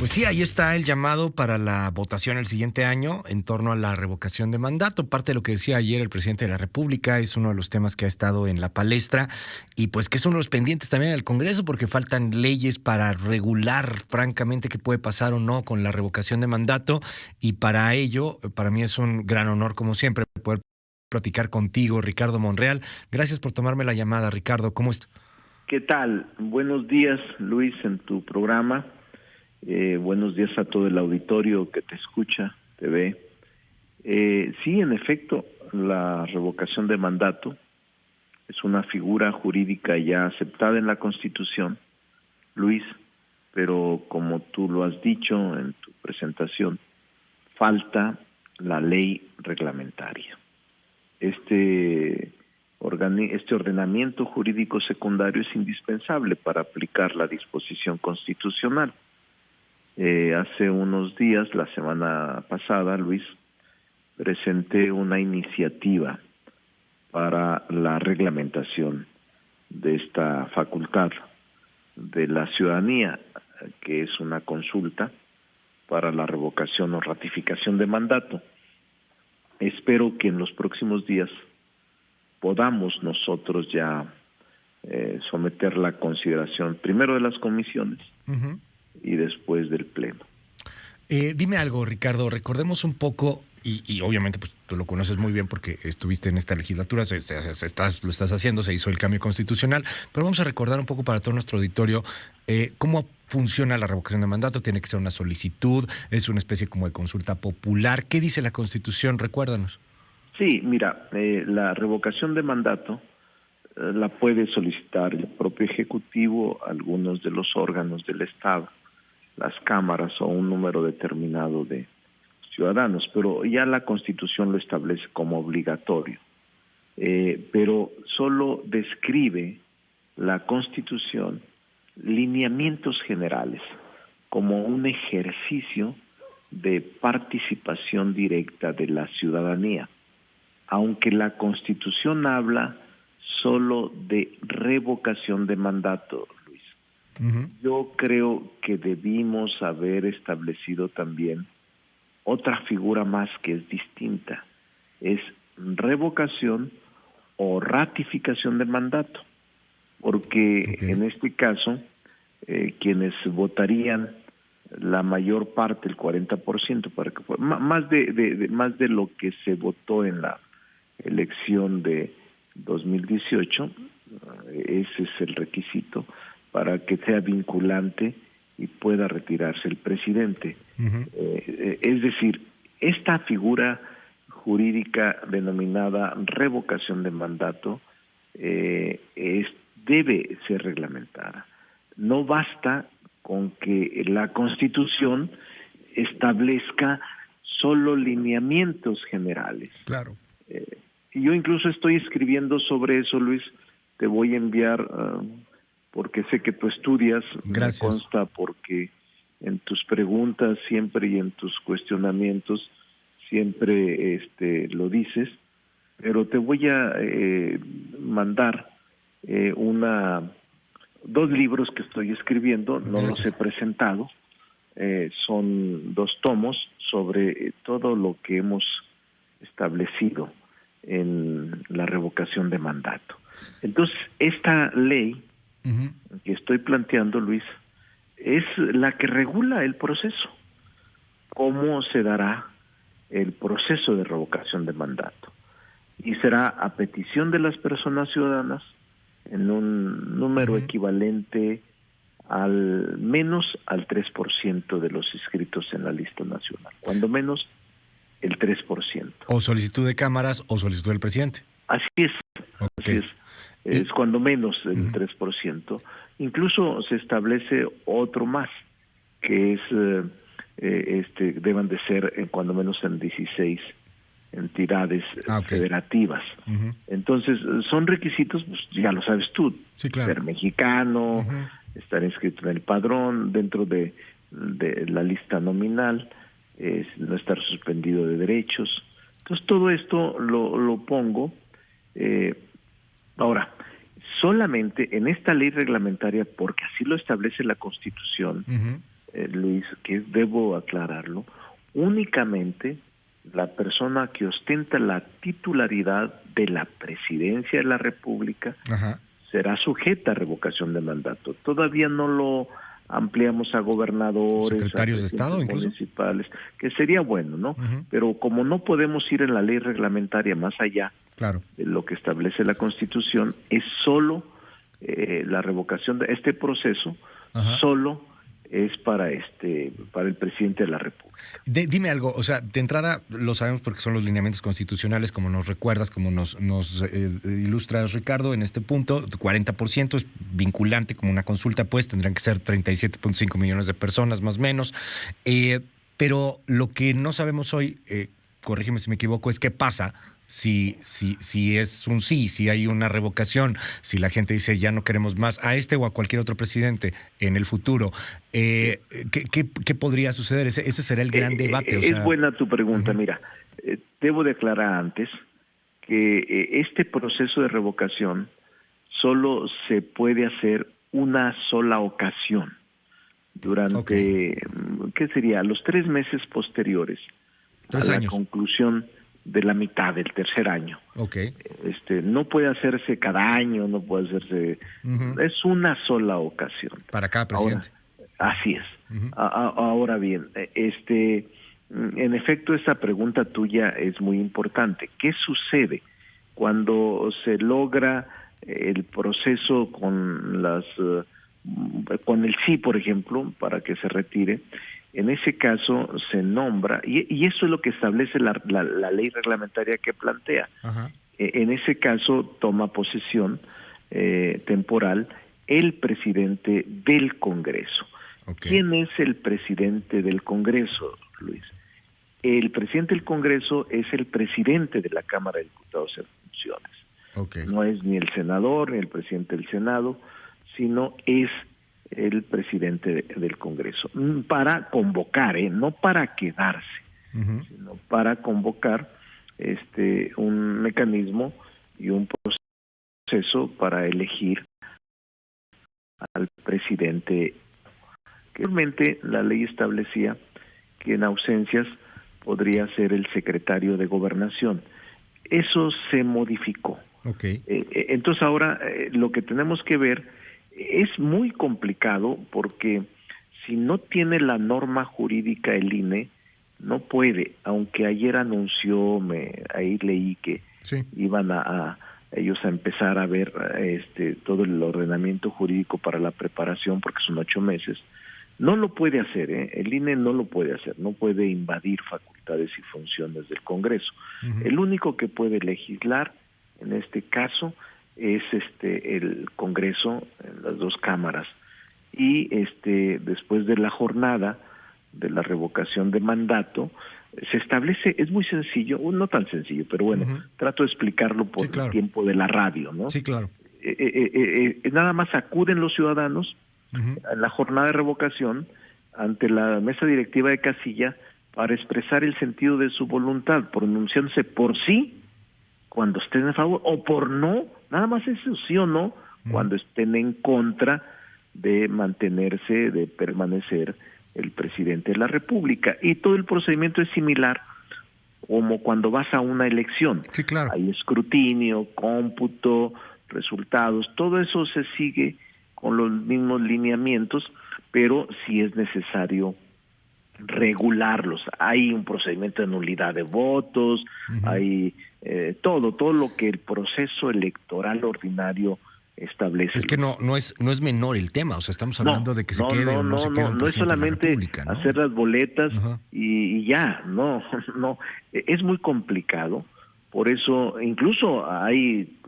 Pues sí, ahí está el llamado para la votación el siguiente año en torno a la revocación de mandato. Parte de lo que decía ayer el presidente de la República es uno de los temas que ha estado en la palestra y pues que es uno de los pendientes también en el Congreso porque faltan leyes para regular francamente qué puede pasar o no con la revocación de mandato y para ello, para mí es un gran honor como siempre poder platicar contigo, Ricardo Monreal. Gracias por tomarme la llamada, Ricardo. ¿Cómo estás? ¿Qué tal? Buenos días, Luis, en tu programa. Buenos días a todo el auditorio que te escucha, te ve. Sí, en efecto, la revocación de mandato es una figura jurídica ya aceptada en la Constitución, Luis, pero como tú lo has dicho en tu presentación, falta la ley reglamentaria. Este ordenamiento jurídico secundario es indispensable para aplicar la disposición constitucional. Hace unos días, la semana pasada, Luis, presenté una iniciativa para la reglamentación de esta facultad de la ciudadanía, que es una consulta para la revocación o ratificación de mandato. Espero que en los próximos días podamos nosotros ya someterla a consideración primero de las comisiones y después del Pleno. Dime algo, Ricardo, recordemos un poco, y obviamente pues tú lo conoces muy bien porque estuviste en esta legislatura, lo estás haciendo, se hizo el cambio constitucional, pero vamos a recordar un poco para todo nuestro auditorio cómo funciona la revocación de mandato. Tiene que ser una solicitud, es una especie como de consulta popular. ¿Qué dice la Constitución? Recuérdanos. Sí, mira, la revocación de mandato la puede solicitar el propio Ejecutivo, algunos de los órganos del Estado, las cámaras o un número determinado de ciudadanos, pero ya la Constitución lo establece como obligatorio. Pero solo describe la Constitución lineamientos generales como un ejercicio de participación directa de la ciudadanía. Aunque la Constitución habla solo de revocación de mandato, Luis, yo creo que debimos haber establecido también otra figura más que es distinta, es revocación o ratificación de mandato, porque en este caso quienes votarían la mayor parte, el 40%, para que más de lo que se votó en la elección de 2018, ese es el requisito para que sea vinculante y pueda retirarse el presidente. Es decir, esta figura jurídica denominada revocación de mandato debe ser reglamentada. No basta con que la Constitución establezca solo lineamientos generales. Claro. Yo incluso estoy escribiendo sobre eso, Luis. Te voy a enviar, porque sé que tú estudias. Gracias. Me consta porque en tus preguntas siempre y en tus cuestionamientos siempre lo dices, pero te voy a mandar dos libros que estoy escribiendo. No Gracias. los he presentado. Son 2 tomos sobre todo lo que hemos establecido en la revocación de mandato. Entonces, esta ley que estoy planteando, Luis, es la que regula el proceso. ¿Cómo se dará el proceso de revocación de mandato? Y será a petición de las personas ciudadanas en un número equivalente al menos al 3% de los inscritos en la lista nacional, cuando menos el 3%. O solicitud de cámaras o solicitud del presidente. Así es, así es cuando menos el 3%. Incluso se establece otro más, que es deben de ser cuando menos en 16 entidades federativas. Entonces, son requisitos, pues ya lo sabes tú, sí, claro. Ser mexicano, estar inscrito en el padrón, dentro de la lista nominal, no estar suspendido de derechos. Entonces, todo esto lo pongo. Ahora, solamente en esta ley reglamentaria, porque así lo establece la Constitución, Luis, que debo aclararlo, únicamente la persona que ostenta la titularidad de la presidencia de la República Ajá. será sujeta a revocación de mandato. Todavía no lo ampliamos a gobernadores, Secretarios a de Estado, presidentes incluso. municipales, que sería bueno, ¿no? Uh-huh. Pero como no podemos ir en la ley reglamentaria más allá Claro. de lo que establece la Constitución, es solo la revocación de este proceso, Ajá. solo es para el presidente de la República. Dime algo, o sea, de entrada lo sabemos porque son los lineamientos constitucionales, como nos recuerdas, como nos ilustras, Ricardo, en este punto, 40% es vinculante como una consulta, pues tendrán que ser 37.5 millones de personas, más o menos, pero lo que no sabemos hoy, corrígeme si me equivoco, es qué pasa si es un sí, si hay una revocación, si la gente dice ya no queremos más a este o a cualquier otro presidente en el futuro, ¿qué podría suceder? Ese será el gran debate. Es buena tu pregunta. Uh-huh. Mira, debo declarar antes que este proceso de revocación solo se puede hacer una sola ocasión durante, ¿qué sería? Los 3 meses posteriores a la conclusión de la mitad del tercer año. Okay. No puede hacerse cada año, no puede hacerse... Uh-huh. Es una sola ocasión. Para cada presidente. Ahora, así es. Uh-huh. Ahora bien, en efecto, esa pregunta tuya es muy importante. ¿Qué sucede cuando se logra el proceso con el sí, por ejemplo, para que se retire? En ese caso se nombra, y eso es lo que establece la ley reglamentaria que plantea. Uh-huh. En ese caso toma posesión temporal el presidente del Congreso. Okay. ¿Quién es el presidente del Congreso, Luis? El presidente del Congreso es el presidente de la Cámara de Diputados en funciones. Okay. No es ni el senador ni el presidente del Senado, sino es el presidente del Congreso, para convocar, no para quedarse, uh-huh, sino para convocar un mecanismo y un proceso para elegir al presidente. Realmente la ley establecía que en ausencias podría ser el secretario de Gobernación. Eso se modificó. Okay. Entonces ahora lo que tenemos que ver es muy complicado porque si no tiene la norma jurídica el INE, no puede, aunque ayer anunció, ahí leí que sí, iban ellos a empezar a ver todo el ordenamiento jurídico para la preparación, porque son 8 meses, no lo puede hacer, el INE no lo puede hacer, no puede invadir facultades y funciones del Congreso. Uh-huh. El único que puede legislar, en este caso, es el Congreso en las 2 cámaras, y después de la jornada de la revocación de mandato se establece, es muy sencillo, no tan sencillo, pero bueno, uh-huh, trato de explicarlo por el tiempo de la radio, ¿no? Sí, claro. Nada más acuden los ciudadanos, uh-huh, a la jornada de revocación ante la mesa directiva de casilla para expresar el sentido de su voluntad, pronunciándose por sí cuando estén a favor, o por no, nada más eso, sí o no, cuando estén en contra de mantenerse, de permanecer el presidente de la República. Y todo el procedimiento es similar como cuando vas a una elección. Sí, claro. Hay escrutinio, cómputo, resultados, todo eso se sigue con los mismos lineamientos, pero sí es necesario regularlos. Hay un procedimiento de nulidad de votos, uh-huh, hay todo lo que el proceso electoral ordinario establece. Es que no es menor el tema, o sea, estamos hablando de que se quede o no se quede. No es solamente ¿no? hacer las boletas, uh-huh, y ya, no, es muy complicado. Por eso incluso hay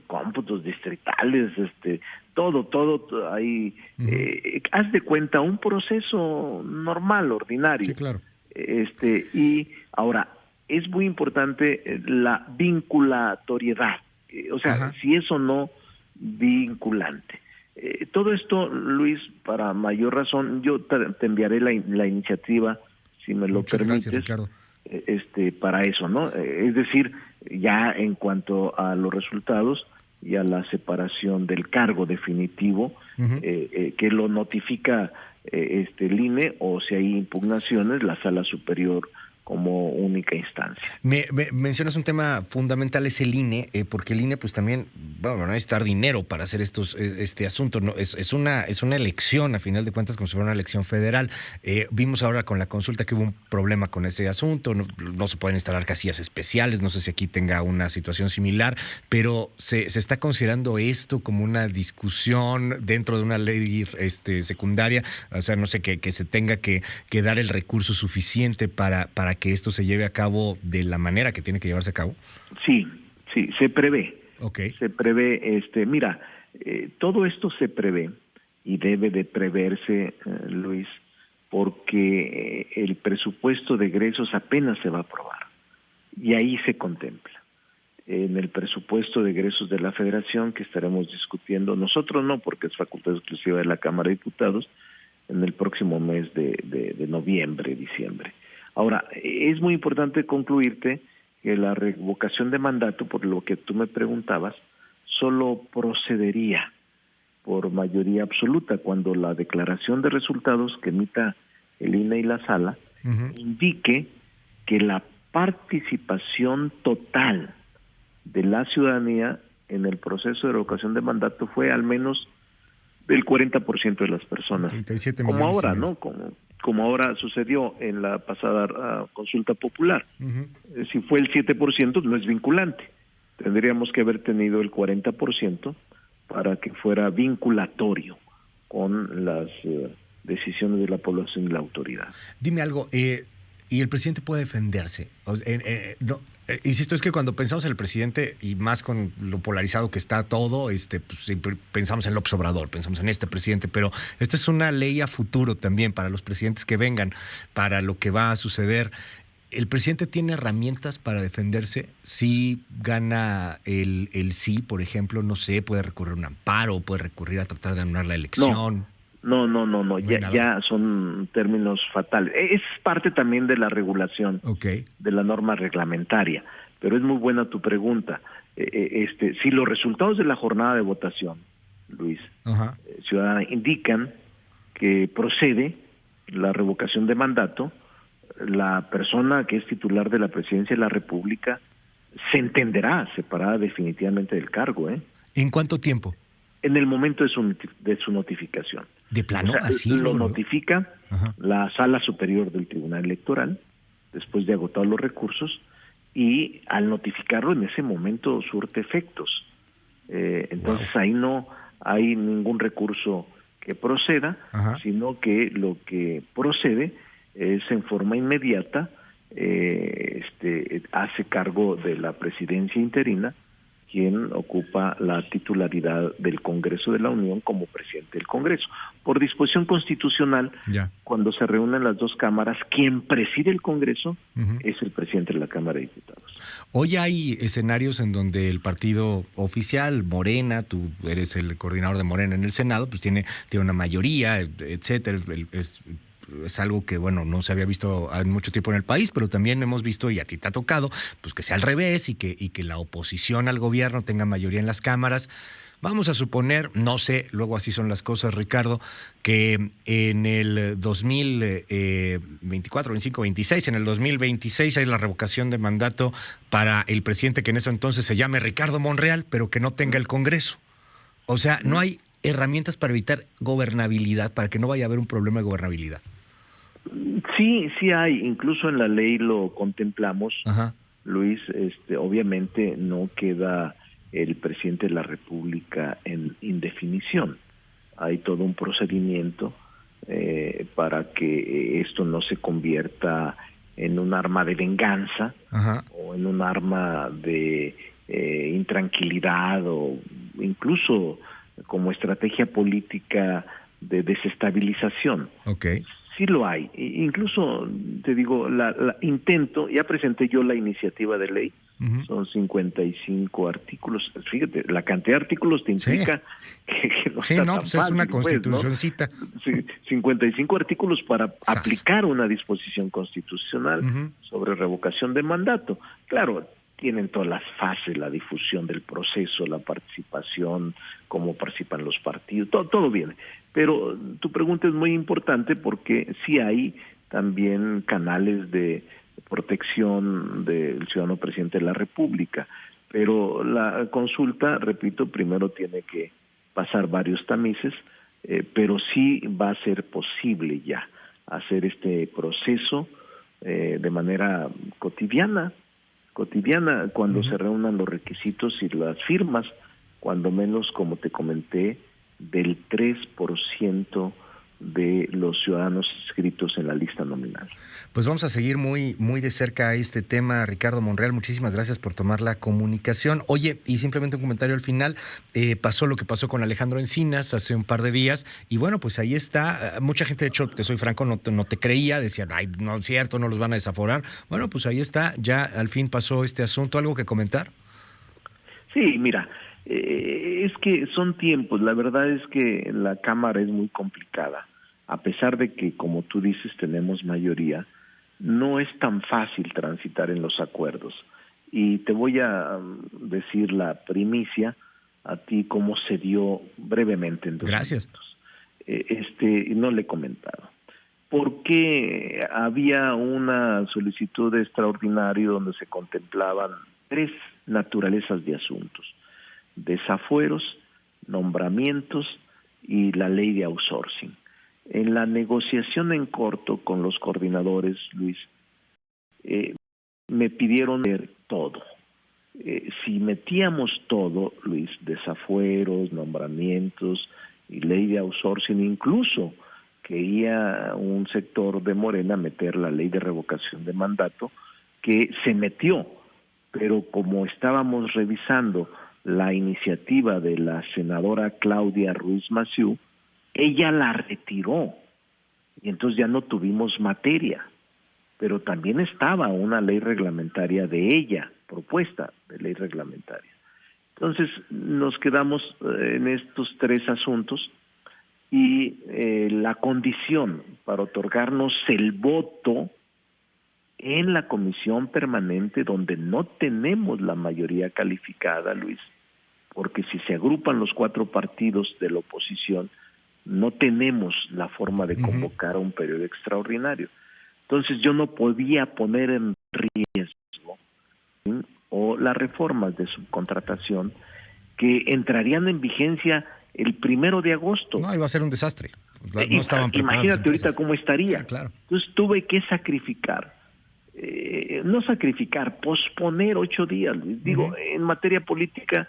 cómputos distritales, todo hay, uh-huh, haz de cuenta un proceso normal, ordinario. Sí, claro. Y ahora es muy importante la vinculatoriedad, o sea, uh-huh, si es o no vinculante. Todo esto, Luis, para mayor razón, yo te enviaré la iniciativa, si me lo permites. Gracias, Ricardo. Para eso, ¿no? Es decir, ya en cuanto a los resultados y a la separación del cargo definitivo, uh-huh, que lo notifica el INE, o si hay impugnaciones, la Sala Superior como única instancia. Me mencionas un tema fundamental, es el INE, porque el INE pues también va a necesitar dinero para hacer este asunto, ¿no? Es una elección, a final de cuentas, como si fuera una elección federal. Vimos ahora con la consulta que hubo un problema con ese asunto, no se pueden instalar casillas especiales, no sé si aquí tenga una situación similar, pero se está considerando esto como una discusión dentro de una ley secundaria, o sea, no sé, que se tenga que dar el recurso suficiente para que esto se lleve a cabo de la manera que tiene que llevarse a cabo. Sí, se prevé. Okay. Se prevé, mira, todo esto se prevé y debe de preverse, Luis, porque el presupuesto de egresos apenas se va a aprobar y ahí se contempla. En el presupuesto de egresos de la Federación, que estaremos discutiendo, nosotros no, porque es facultad exclusiva de la Cámara de Diputados, en el próximo mes de noviembre, diciembre. Ahora, es muy importante concluirte que la revocación de mandato, por lo que tú me preguntabas, solo procedería por mayoría absoluta cuando la declaración de resultados que emita el INE y la Sala indique que la participación total de la ciudadanía en el proceso de revocación de mandato fue al menos del 40% de las personas. 37 como millones ahora, ¿no? Como ahora sucedió en la pasada consulta popular. Si fue el 7%, no es vinculante. Tendríamos que haber tenido el 40% para que fuera vinculatorio con las decisiones de la población y la autoridad. Dime algo, y el presidente puede defenderse. Insisto, es que cuando pensamos en el presidente, y más con lo polarizado que está todo, pues siempre pensamos en López Obrador, pensamos en este presidente, pero esta es una ley a futuro también para los presidentes que vengan, para lo que va a suceder. ¿El presidente tiene herramientas para defenderse? Si gana el sí, por ejemplo, no sé, puede recurrir a un amparo, puede recurrir a tratar de anular la elección. No, ya son términos fatales. Es parte también de la regulación, de la norma reglamentaria, pero es muy buena tu pregunta. Si los resultados de la jornada de votación, Luis, ciudadana, indican que procede la revocación de mandato, la persona que es titular de la presidencia de la República se separada definitivamente del cargo. ¿En cuánto tiempo? En el momento de su notificación. ¿De plano? O sea, ¿Así lo notifica la Sala Superior del Tribunal Electoral, después de agotar los recursos, y al notificarlo en ese momento surte efectos. Entonces ahí no hay ningún recurso que proceda, sino que lo que procede es en forma inmediata, hace cargo de la presidencia interina quien ocupa la titularidad del Congreso de la Unión como presidente del Congreso. Por disposición constitucional, cuando se reúnen las dos cámaras, quien preside el Congreso es el presidente de la Cámara de Diputados. Hoy hay escenarios en donde el partido oficial, Morena, tú eres el coordinador de Morena en el Senado, pues tiene una mayoría, etcétera, es algo que, bueno, no se había visto en mucho tiempo en el país, pero también hemos visto, y a ti te ha tocado, pues que sea al revés y que la oposición al gobierno tenga mayoría en las cámaras. Vamos a suponer, no sé, luego así son las cosas, Ricardo, que en el 2024, 25, 26, en el 2026 hay la revocación de mandato para el presidente que en ese entonces se llame Ricardo Monreal, pero que no tenga el Congreso. O sea, no hay herramientas para evitar gobernabilidad, para que no vaya a haber un problema de gobernabilidad. Sí hay, incluso en la ley lo contemplamos, Luis, obviamente no queda el presidente de la República en indefinición. Hay todo un procedimiento para que esto no se convierta en un arma de venganza o en un arma de intranquilidad o incluso como estrategia política de desestabilización. Sí lo hay. Incluso, te digo, intento, ya presenté yo la iniciativa de ley, son 55 artículos. Fíjate, la cantidad de artículos te implica que no está tan pues fácil, es una constitucioncita. ¿no? Sí, 55 artículos para aplicar una disposición constitucional sobre revocación de mandato. Claro, tienen todas las fases, la difusión del proceso, la participación, cómo participan los partidos, todo viene. Pero tu pregunta es muy importante porque sí hay también canales de protección del ciudadano presidente de la República, pero la consulta, repito, primero tiene que pasar varios tamices, pero sí va a ser posible ya hacer este proceso de manera cotidiana cuando se reúnan los requisitos y las firmas, cuando menos, como te comenté, del 3% de los ciudadanos inscritos en la lista nominal. Pues vamos a seguir muy, muy de cerca este tema, Ricardo Monreal. Muchísimas gracias por tomar la comunicación. Oye, y simplemente un comentario al final, pasó lo que pasó con Alejandro Encinas hace un par de días, y bueno, pues ahí está. Mucha gente, de hecho, te soy franco, no te creía, decían, ay, no es cierto, no los van a desaforar. Bueno, pues ahí está, ya al fin pasó este asunto. ¿Algo que comentar? Sí, mira, es que son tiempos. La verdad es que la Cámara es muy complicada. A pesar de que, como tú dices, tenemos mayoría, no es tan fácil transitar en los acuerdos. Y te voy a decir la primicia a ti cómo se dio brevemente en 2 Gracias. minutos. No le he comentado. Porque había una solicitud de extraordinario donde se contemplaban 3 naturalezas de asuntos: desafueros, nombramientos y la ley de outsourcing. En la negociación en corto con los coordinadores, Luis, me pidieron ver todo. Si metíamos todo, Luis, desafueros, nombramientos y ley de outsourcing, incluso quería un sector de Morena meter la ley de revocación de mandato, que se metió, pero como estábamos revisando la iniciativa de la senadora Claudia Ruiz Massieu, ella la retiró y entonces ya no tuvimos materia, pero también estaba una ley reglamentaria de ella, propuesta de ley reglamentaria. Entonces nos quedamos en estos 3 asuntos y la condición para otorgarnos el voto en la comisión permanente, donde no tenemos la mayoría calificada, Luis, porque si se agrupan los 4 partidos de la oposición, no tenemos la forma de convocar a un periodo extraordinario. Entonces yo no podía poner en riesgo, ¿sí?, o las reformas de subcontratación que entrarían en vigencia el 1 de agosto. No, iba a ser un desastre. No estaban preparados. Imagínate ahorita cómo estaría. Sí, claro. Entonces tuve que posponer 8 días. Digo, en materia política,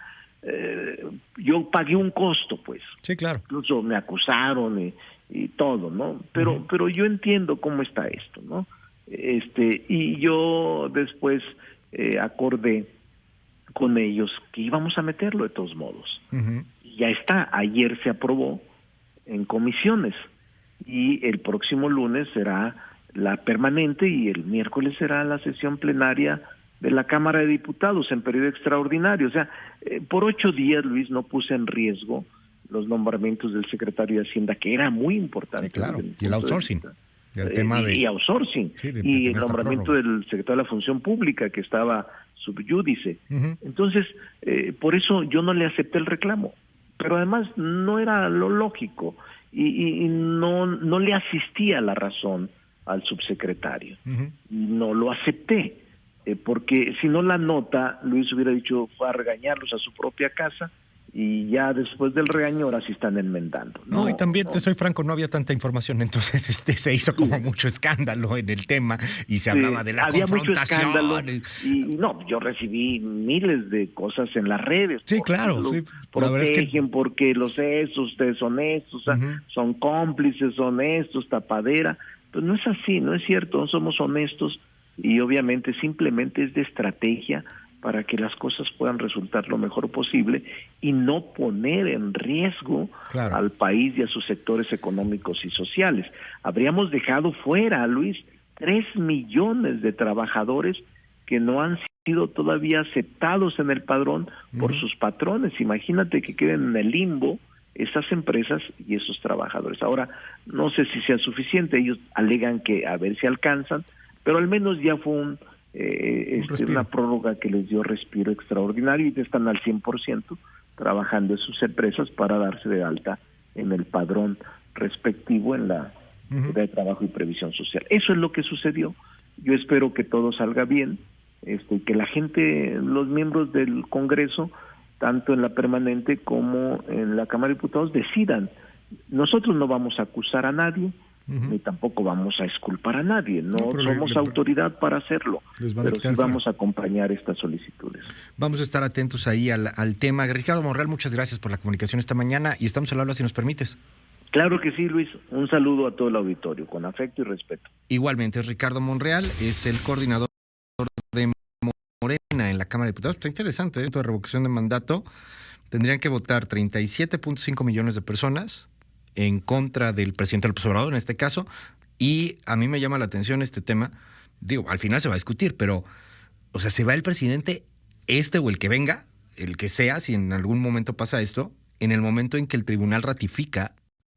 yo pagué un costo, pues. Sí, claro. Incluso me acusaron y todo, ¿no? Pero yo entiendo cómo está esto, ¿no? Y yo después acordé con ellos que íbamos a meterlo de todos modos. Y ya está, ayer se aprobó en comisiones y el próximo lunes será la permanente y el miércoles será la sesión plenaria de la Cámara de Diputados en periodo extraordinario. O sea, por 8 días, Luis, no puse en riesgo los nombramientos del secretario de Hacienda, que era muy importante. Sí, claro, y el outsourcing. Y outsourcing, sí, y el nombramiento del secretario de la Función Pública, que estaba subyúdice. Entonces, por eso yo no le acepté el reclamo, pero además no era lo lógico, y no le asistía la razón al subsecretario. No lo acepté, porque si no, la nota, Luis hubiera dicho, fue a regañarlos a su propia casa, y ya después del regaño ahora sí están enmendando. No, y también, te soy franco, no había tanta información, entonces se hizo como mucho escándalo en el tema y se hablaba de la confrontación. Mucho escándalo, y no, yo recibí miles de cosas en las redes. Sí, claro. Sí, protegen porque los ustedes son estos, son cómplices, son estos, tapadera. Pues no es así, no es cierto, no somos honestos, y obviamente simplemente es de estrategia para que las cosas puedan resultar lo mejor posible y no poner en riesgo al país y a sus sectores económicos y sociales. Habríamos dejado fuera, Luis, 3 millones de trabajadores que no han sido todavía aceptados en el padrón por sus patrones. Imagínate que queden en el limbo esas empresas y esos trabajadores. Ahora, no sé si sea suficiente, ellos alegan que a ver si alcanzan, pero al menos ya fue un una prórroga que les dio respiro extraordinario y están al 100% trabajando en sus empresas para darse de alta en el padrón respectivo en la de Trabajo y Previsión Social. Eso es lo que sucedió. Yo espero que todo salga bien, que la gente, los miembros del Congreso, tanto en la permanente como en la Cámara de Diputados, decidan. Nosotros no vamos a acusar a nadie, ni tampoco vamos a exculpar a nadie. No somos autoridad para hacerlo, pero sí vamos a acompañar estas solicitudes. Vamos a estar atentos ahí al tema. Ricardo Monreal, muchas gracias por la comunicación esta mañana y estamos al habla si nos permites. Claro que sí, Luis. Un saludo a todo el auditorio, con afecto y respeto. Igualmente, es Ricardo Monreal, es el coordinador de Morena en la Cámara de Diputados. Está interesante, ¿eh? De revocación de mandato. Tendrían que votar 37.5 millones de personas en contra del presidente López Obrador, en este caso. Y a mí me llama la atención este tema. Digo, al final se va a discutir, pero, o sea, se va el presidente o el que venga, el que sea, si en algún momento pasa esto, en el momento en que el tribunal ratifica